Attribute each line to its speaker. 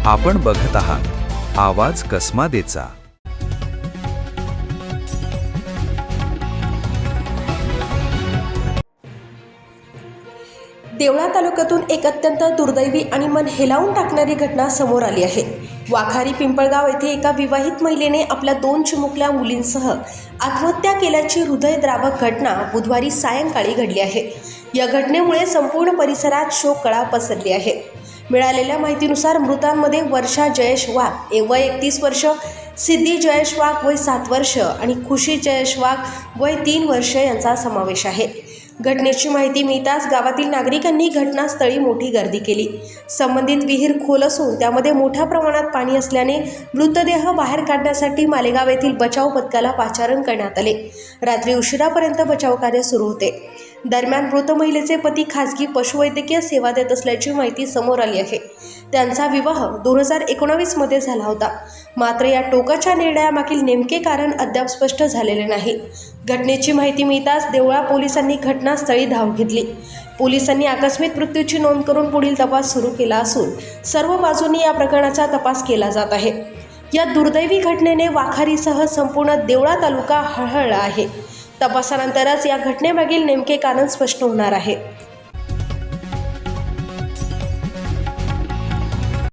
Speaker 1: आपण बघत आहात आवाज कसमादेचा।
Speaker 2: देवळा तालुक्यातून एक अत्यंत दुर्दैवी आणि मन हेलावून टाकणारी घटना समोर आली आहे। वाखारी पिंपळगाव येथे एका विवाहित महिलेने आपल्या 2 चिमुकल्या मुलींसह आत्महत्या केल्याची हृदयद्रावक घटना बुधवारी सायंकाळी घडली आहे। या घटनेमुळे संपूर्ण परिसरात शोककळा पसरली आहे। मिळालेल्या माहितीनुसार मृतांमध्ये वर्षा जयेश वाघ वय 31 वर्ष, सिद्धी जयेश वाघ वय 7 वर्ष आणि खुशी जयेश वाघ वय 3 वर्ष यांचा समावेश आहे। घटनेची माहिती मिळताच गावातील नागरिकांनी घटनास्थळी मोठी गर्दी केली। संबंधित विहीर खोल असून त्यामध्ये मोठ्या प्रमाणात पाणी असल्याने मृतदेह बाहेर काढण्यासाठी मालेगाव येथील बचाव पथकाला पाचारण करण्यात आले। रात्री उशिरापर्यंत बचाव कार्य सुरू होते। दरम्यान मृत महिलेचे पती खासगी पशुवैद्यकीय सेवा देत असल्याची माहिती समोर आली आहे। त्यांचा विवाह 2019 मध्ये झाला होता। मात्र या टोकाच्या निर्णयामागील नेमके कारण अद्याप स्पष्ट झालेले नाही। घटनेची माहिती मिळताच देवळा पोलिसांनी घटनास्थळी धाव घेतली। पोलिसांनी आकस्मिक मृत्यूची नोंद करून पुढील तपास सुरू केला असून सर्व बाजूंनी या प्रकरणाचा तपास केला जात आहे। या दुर्दैवी घटनेने वाखारीसह संपूर्ण देवळा तालुका हळहळला आहे। तपासानंतरच या घटनेमागील नेमके कारण स्पष्ट होणार आहे।